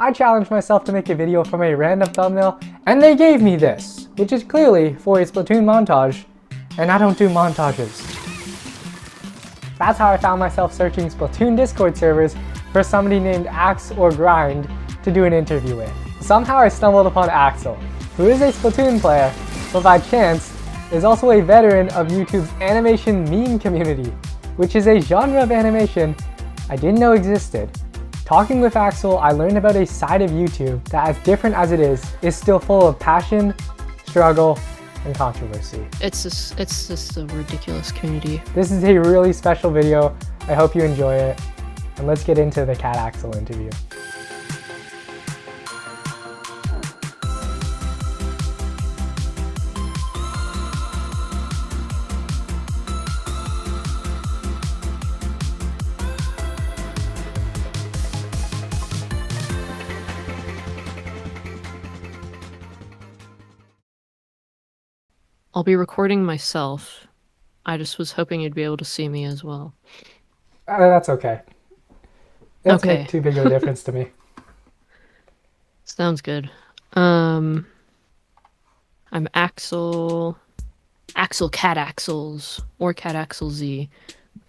I challenged myself to make a video from a random thumbnail, and they gave me this, which is clearly for a Splatoon montage, and I don't do montages. That's how I found myself searching Splatoon Discord servers for somebody named Axe or Grind to do an interview with. Somehow I stumbled upon Axel, who is a Splatoon player, but by chance is also a veteran of YouTube's animation meme community, which is a genre of animation I didn't know existed. Talking with Axel, I learned about a side of YouTube that, as different as it is still full of passion, struggle, and controversy. It's just a ridiculous community. This is a really special video. I hope you enjoy it. And let's get into the cataxelz interview. I'll be recording myself. I just was hoping you'd be able to see me as well. That's okay. It doesn't Okay. make too big of a difference to me. Sounds good. I'm Axel cataxelz, or cataxelz.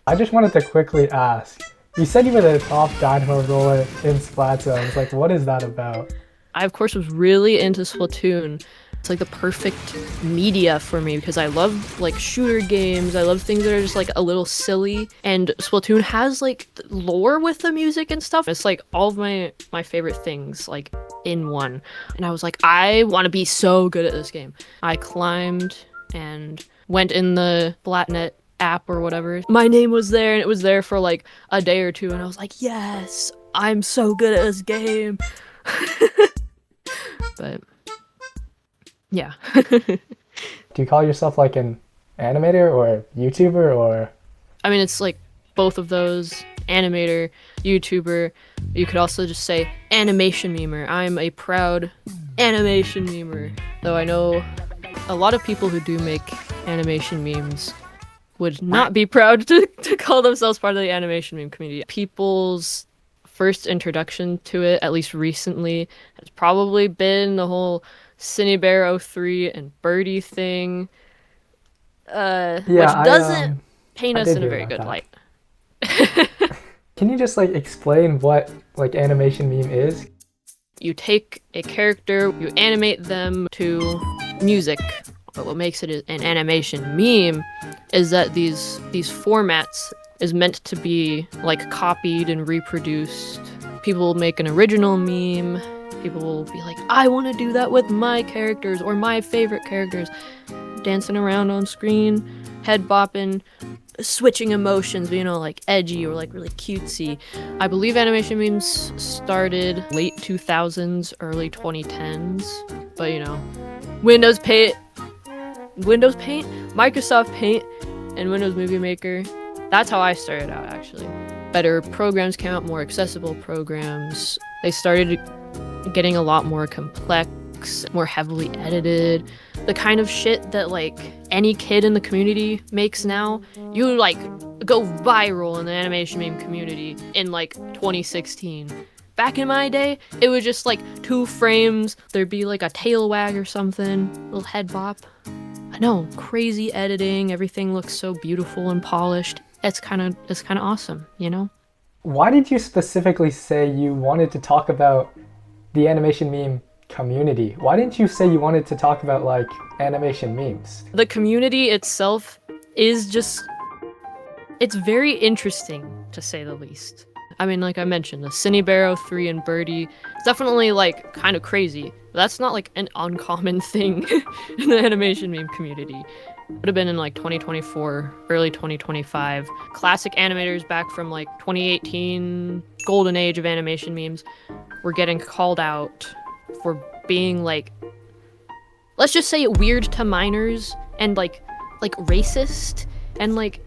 I just wanted to quickly ask, you said you were the top dynamo roller in Splat Zones. Like, what is that about? I, of course, was really into Splatoon. It's like the perfect media for me because I love like shooter games. I love things that are just like a little silly, and Splatoon has like lore with the music and stuff. It's like all of my favorite things like in one. And I was like, I want to be so good at this game. I climbed and went in the Flatnet app or whatever. My name was there, and it was there for like a day or two, and I was like, yes, I'm so good at this game. But yeah. Do you call yourself like an animator or YouTuber or? I mean, it's like both of those. Animator, YouTuber. You could also just say animation memer. I'm a proud animation memer. Though I know a lot of people who do make animation memes would not be proud to call themselves part of the animation meme community. People's first introduction to it, at least recently, has probably been the whole Cinebear03 and Birdie thing, which doesn't paint us in a very good light. Can you just like explain what like animation meme is? You take a character, you animate them to music, but what makes it an animation meme is that these formats is meant to be like copied and reproduced. People will make an original meme. People will be like, I want to do that with my characters or my favorite characters. Dancing around on screen, head bopping, switching emotions, you know, like edgy or like really cutesy. I believe animation memes started late 2000s, early 2010s. But you know, Windows Paint, Microsoft Paint, and Windows Movie Maker. That's how I started out, actually. Better programs came out, more accessible programs. They started getting a lot more complex, more heavily edited. The kind of shit that like any kid in the community makes now, you like go viral in the animation meme community in like 2016. Back in my day, it was just like 2 frames, there'd be like a tail wag or something, little head bop. I know, crazy editing, everything looks so beautiful and polished. It's kind of awesome, you know? Why did you specifically say you wanted to talk about the animation meme community? Why didn't you say you wanted to talk about like animation memes? The community itself is just, it's very interesting to say the least. I mean, like I mentioned, the Cinebear03 and Birdie, it's definitely like kind of crazy. But that's not like an uncommon thing in the animation meme community. Would have been in like 2024, early 2025. Classic animators back from like 2018, golden age of animation memes, were getting called out for being like, let's just say weird to minors and like racist and like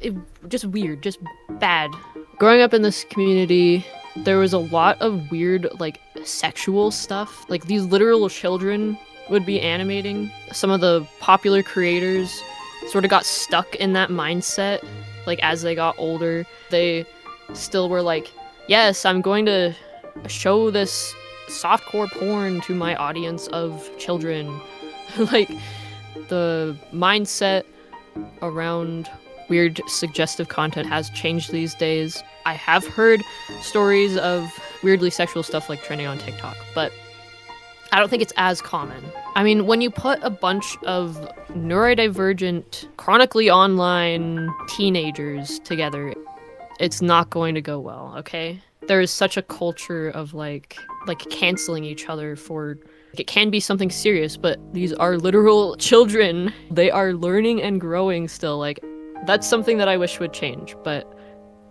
just weird, just bad. Growing up in this community, there was a lot of weird like sexual stuff. Like these literal children would be animating. Some of the popular creators sort of got stuck in that mindset. Like as they got older, they still were like, yes, I'm going to show this softcore porn to my audience of children. Like, the mindset around weird suggestive content has changed these days. I have heard stories of weirdly sexual stuff like trending on TikTok, but I don't think it's as common. I mean, when you put a bunch of neurodivergent, chronically online teenagers together, it's not going to go well, okay? There is such a culture of like canceling each other for, it can be something serious, but these are literal children. They are learning and growing still. Like, that's something that I wish would change, but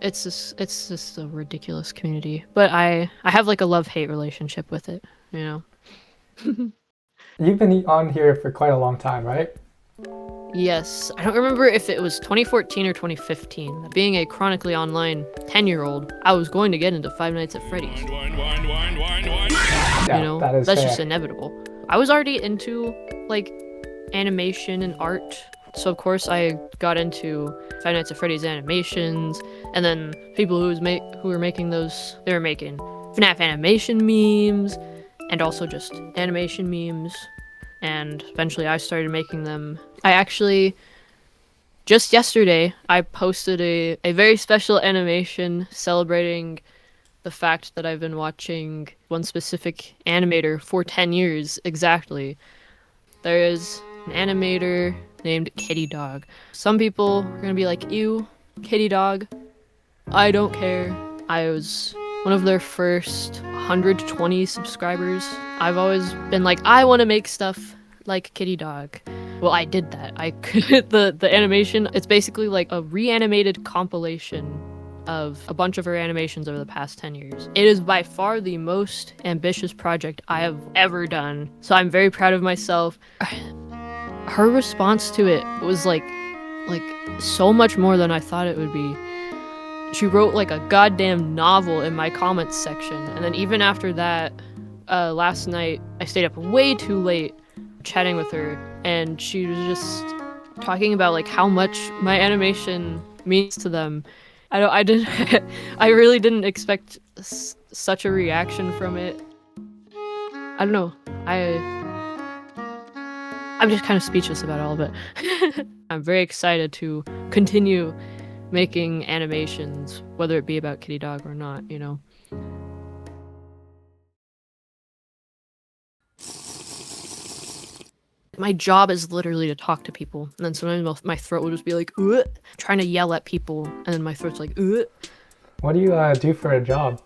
it's just a ridiculous community. But I have like a love-hate relationship with it, you know? You've been on here for quite a long time, right? Yes. I don't remember if it was 2014 or 2015. Being a chronically online 10-year-old, I was going to get into Five Nights at Freddy's. Yeah, You know, that is that's fair. just inevitable. I was already into like animation and art, so of course I got into Five Nights at Freddy's animations, and then people who were making those, they were making FNAF animation memes, and also just animation memes, and eventually I started making them. I actually, just yesterday, I posted a very special animation celebrating the fact that I've been watching one specific animator for 10 years exactly. There is an animator named Kitty Dog. Some people are gonna be like, ew, Kitty Dog. I don't care. I was one of their first 120 subscribers. I've always been like, I want to make stuff like Kitty Dog. Well, I did that. The animation, it's basically like a reanimated compilation of a bunch of her animations over the past 10 years. It is by far the most ambitious project I have ever done, so I'm very proud of myself. Her response to it was like so much more than I thought it would be. She wrote like a goddamn novel in my comments section, and then even after that, last night I stayed up way too late chatting with her, and she was just talking about like how much my animation means to them. I really didn't expect such a reaction from it. I don't know. I'm just kind of speechless about all of it. I'm very excited to continue making animations, whether it be about Kitty Dog or not, you know. My job is literally to talk to people, and then sometimes my throat would just be like, ugh, trying to yell at people, and then my throat's like, ugh. What do you do for a job?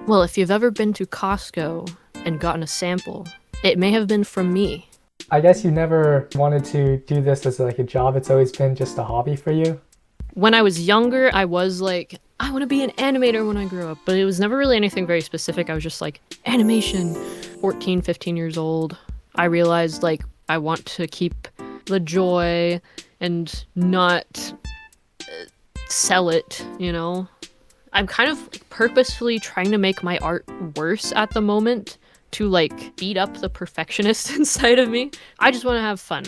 Well, if you've ever been to Costco and gotten a sample, it may have been from me. I guess you never wanted to do this as like a job. It's always been just a hobby for you. When I was younger, I was like, I want to be an animator when I grow up, but it was never really anything very specific. I was just like, animation. 14, 15 years old, I realized like I want to keep the joy and not sell it, you know? I'm kind of purposefully trying to make my art worse at the moment to like beat up the perfectionist inside of me. I just want to have fun,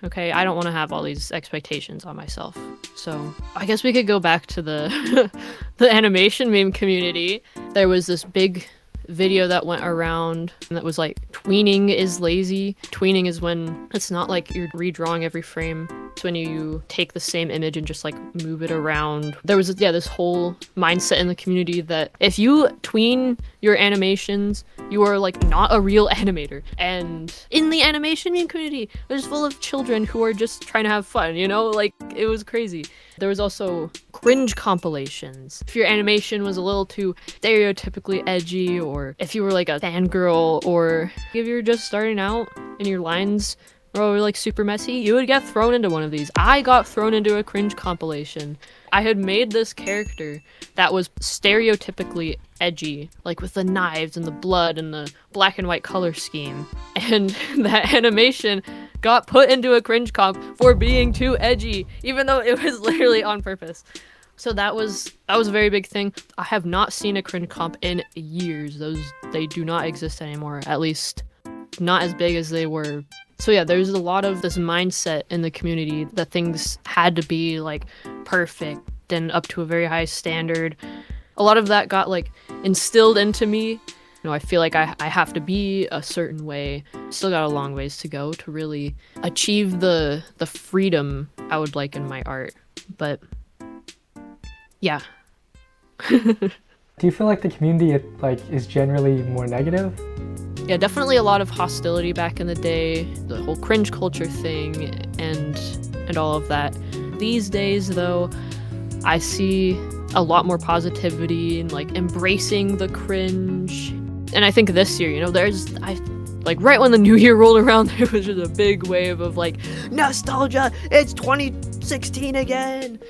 okay? I don't want to have all these expectations on myself. So I guess we could go back to the the animation meme community. There was this big video that went around that was like, tweening is lazy. Tweening is when it's not like you're redrawing every frame. It's when you take the same image and just like move it around. There was this whole mindset in the community that if you tween your animations, you are like not a real animator. And in the animation meme community, it was full of children who are just trying to have fun, you know? Like, it was crazy. There was also cringe compilations. If your animation was a little too stereotypically edgy, or if you were like a fangirl, or if you were just starting out and your lines were like super messy, you would get thrown into one of these. I got thrown into a cringe compilation. I had made this character that was stereotypically edgy, like with the knives and the blood and the black and white color scheme. And that animation got put into a cringe comp for being too edgy, even though it was literally on purpose. So that was a very big thing. I have not seen a cringe comp in years. They do not exist anymore, at least not as big as they were. So yeah, there's a lot of this mindset in the community that things had to be like perfect and up to a very high standard. A lot of that got like instilled into me I feel like I have to be a certain way. Still got a long ways to go to really achieve the freedom I would like in my art. But yeah. Do you feel like the community is generally more negative? Yeah, definitely a lot of hostility back in the day, the whole cringe culture thing and all of that. These days though, I see a lot more positivity and like embracing the cringe. And I think this year, right when the new year rolled around, there was just a big wave of like nostalgia. It's 2016 again.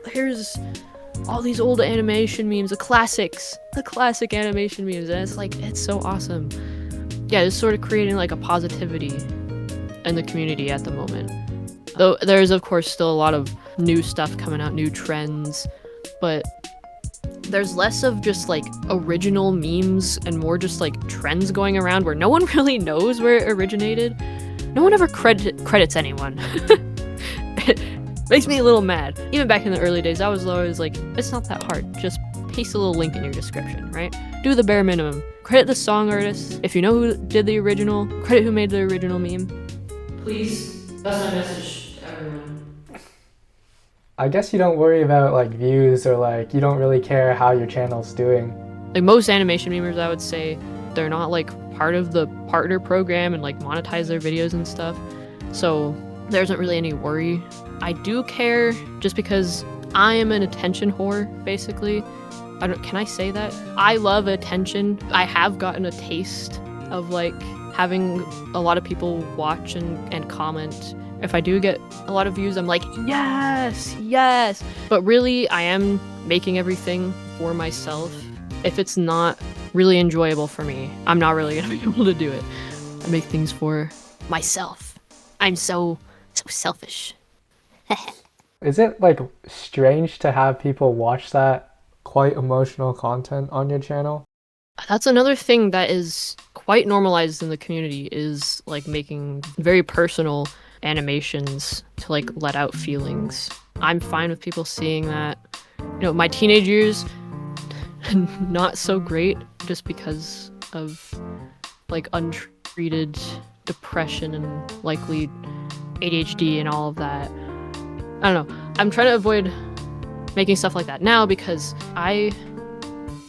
Here's all these old animation memes, the classic animation memes, and it's so awesome. Yeah, it's sort of creating like a positivity in the community at the moment. Though there's of course still a lot of new stuff coming out, new trends, but there's less of just like original memes and more just like trends going around where no one really knows where it originated. No one ever credits anyone. It makes me a little mad. Even back in the early days, I was always like, it's not that hard. Just paste a little link in your description, right? Do the bare minimum. Credit the song artist. If you know who did the original, credit who made the original meme. Please, that's my message to everyone. I guess you don't worry about like views or like you don't really care how your channel's doing. Like most animation memers, I would say they're not like part of the partner program and like monetize their videos and stuff. So there isn't really any worry. I do care just because I am an attention whore, basically. Can I say that? I love attention. I have gotten a taste of like having a lot of people watch and comment. If I do get a lot of views, I'm like, yes. But really, I am making everything for myself. If it's not really enjoyable for me, I'm not really gonna be able to do it. I make things for myself. I'm so selfish. Is it like strange to have people watch that quite emotional content on your channel? That's another thing that is quite normalized in the community, is like making very personal animations to like let out feelings. I'm fine with people seeing that. My teenage years, not so great just because of like untreated depression and likely ADHD and all of that. I don't know. I'm trying to avoid making stuff like that now because I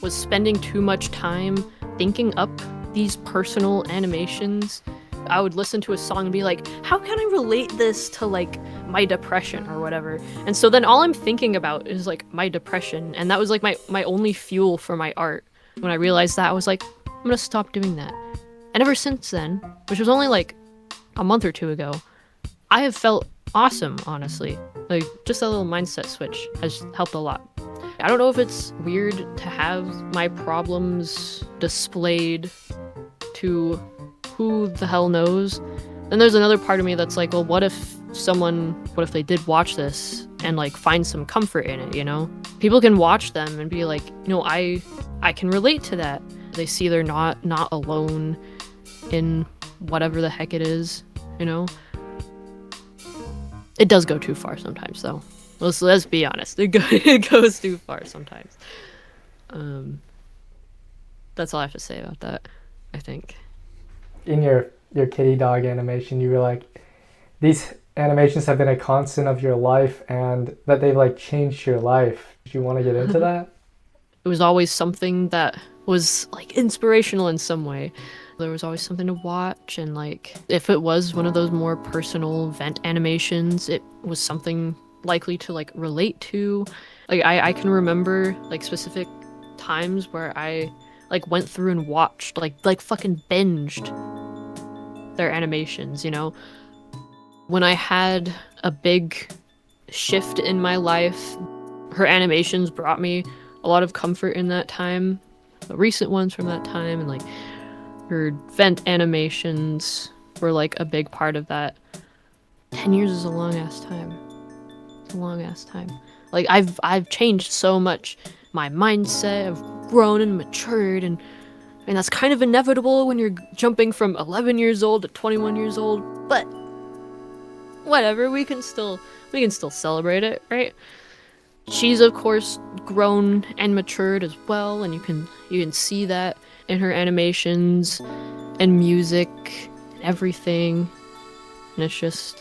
was spending too much time thinking up these personal animations. I would listen to a song and be like, how can I relate this to like my depression or whatever? And so then all I'm thinking about is like my depression, and that was like my only fuel for my art. When I realized that, I was like, I'm gonna stop doing that. And ever since then, which was only like a month or two ago, I have felt awesome, honestly. Like just that little mindset switch has helped a lot. I don't know if it's weird to have my problems displayed to who the hell knows. Then there's another part of me that's like, well, what if they did watch this and like find some comfort in it, People can watch them and be like, I can relate to that. They see they're not alone in whatever the heck it is, It does go too far sometimes, though. Let's be honest. It goes too far sometimes. That's all I have to say about that, I think. In your kitty dog animation, you were like, these animations have been a constant of your life and that they've like changed your life. Do you want to get into that? It was always something that was like inspirational in some way. There was always something to watch, and like if it was one of those more personal vent animations, it was something likely to like relate to. Like I can remember like specific times where I like went through and watched like fucking binged their animations, When I had a big shift in my life, her animations brought me a lot of comfort in that time. The recent ones from that time, and like her vent animations were like a big part of that. 10 years is a long ass time. It's a long ass time. Like I've changed so much. My mindset, I've grown and matured, and that's kind of inevitable when you're jumping from 11 years old to 21 years old, but whatever, we can still celebrate it, right? She's of course grown and matured as well, and you can see that. in her animations and music, and everything. And it's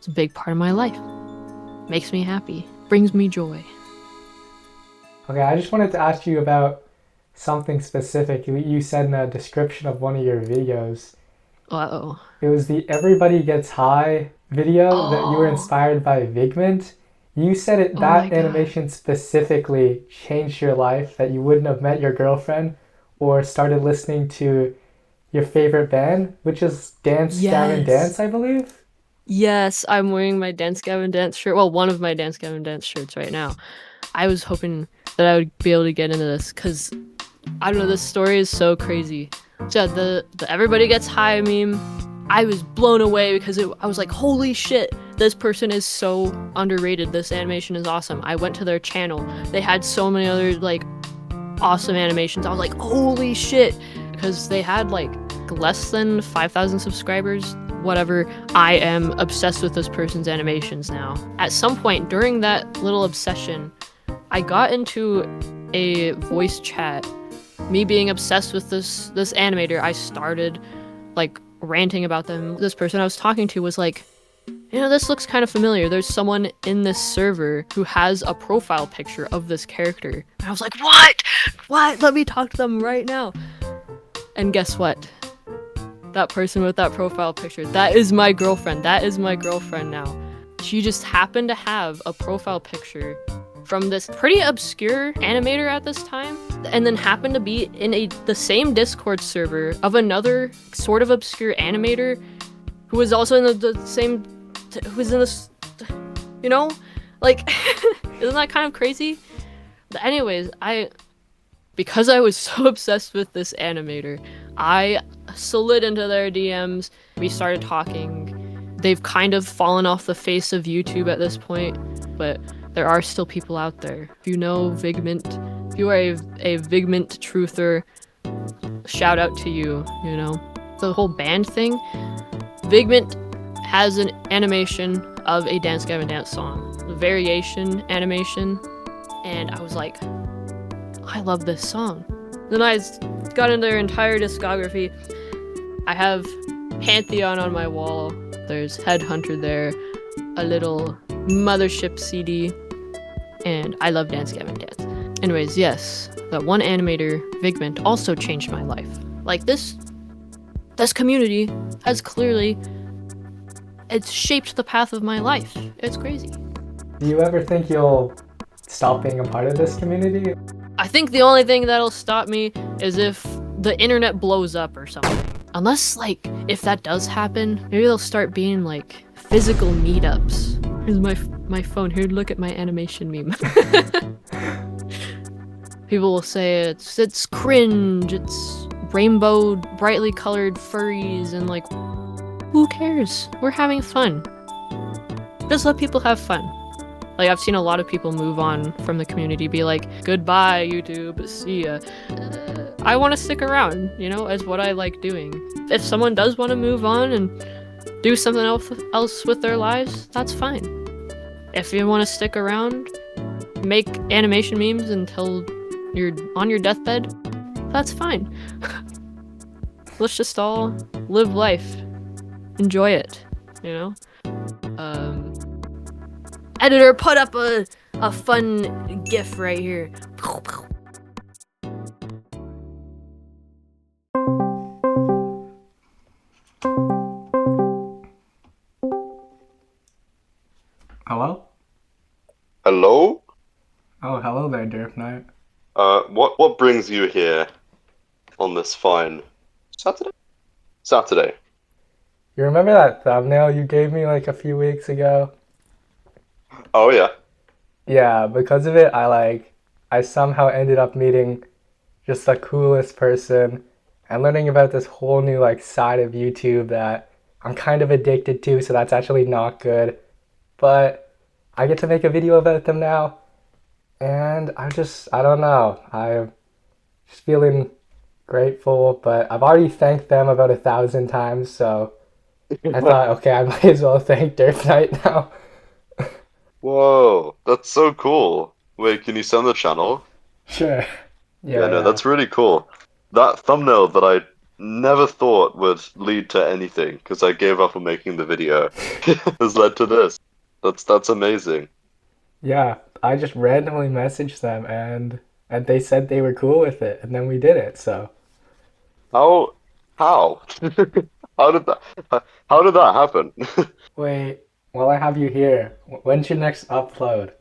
a big part of my life. Makes me happy, brings me joy. Okay, I just wanted to ask you about something specific you said in the description of one of your videos. Uh-oh. It was the Everybody Gets High video that you were Oh. inspired by Figment. You said Oh my that God. animation specifically changed your life, that you wouldn't have met your girlfriend or started listening to your favorite band, which is Dance Gavin Yes. Dance, I believe? Yes, I'm wearing my Dance Gavin Dance shirt. Well, one of my Dance Gavin Dance shirts right now. I was hoping that I would be able to get into this because, I don't know, this story is so crazy. So the Everybody Gets High meme, I was blown away because I was like, holy shit, this person is so underrated. This animation is awesome. I went to their channel. They had so many other like awesome animations. I was like, holy shit, because they had like less than 5,000 subscribers. Whatever, I am obsessed with this person's animations now. At some point during that little obsession, I got into a voice chat. Me being obsessed with this animator, I started like ranting about them. This person I was talking to was like, you know, this looks kind of familiar. There's someone in this server who has a profile picture of this character. And I was like, what? What? Let me talk to them right now. And guess what? That person with that profile picture, that is my girlfriend. That is my girlfriend now. She just happened to have a profile picture from this pretty obscure animator at this time, and then happened to be in the same Discord server of another sort of obscure animator who was also in the same, who was in this, you know? Like, isn't that kind of crazy? But anyways, because I was so obsessed with this animator, I slid into their DMs. We started talking. They've kind of fallen off the face of YouTube at this point, but there are still people out there. If you know Figment, if you are a Figment truther, shout out to you, you know? The whole band thing, Figment has an animation of a Dance Gavin Dance song, the variation animation, and I was like, I love this song. Then I got into their entire discography. I have Pantheon on my wall. There's Headhunter there, a little Mothership CD, and I love Dance Gavin Dance. Anyways, yes, that one animator, Figment, also changed my life. Like this community has clearly, it's shaped the path of my life. It's crazy. Do you ever think you'll stop being a part of this community? I think the only thing that'll stop me is if the internet blows up or something. Unless, like, if that does happen, maybe they'll start being, like, physical meetups. Here's my phone. Here, look at my animation meme. People will say it's cringe, it's rainbow, brightly colored furries, and, like, who cares? We're having fun. Just let people have fun. Like, I've seen a lot of people move on from the community, be like, goodbye, YouTube, see ya. I want to stick around, you know, as what I like doing. If someone does want to move on and do something else with their lives, that's fine. If you want to stick around, make animation memes until you're on your deathbed, that's fine. Let's just all live life. Enjoy it, you know? Editor, put up a fun GIF right here. Hello? Hello? Oh, hello there, Derp Knight. What brings you here on this fine Saturday? Saturday. You remember that thumbnail you gave me like a few weeks ago? Oh yeah. Yeah, because of it, I somehow ended up meeting just the coolest person and learning about this whole new like side of YouTube that I'm kind of addicted to, so that's actually not good. But I get to make a video about them now, and I don't know. I'm just feeling grateful, but I've already thanked them about 1,000 times, so I thought, okay, I might as well thank Derp Knight now. Whoa, that's so cool. Wait, can you send the channel? Sure. Yeah, no, that's really cool. that thumbnail that I never thought would lead to anything because I gave up on making the video has led to this. That's amazing. Yeah, I just randomly messaged them and they said they were cool with it, and then we did it. So How? How? How did that? How did that happen? wait, while I have you here, when's your next upload?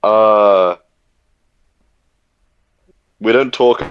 Uh, we don't talk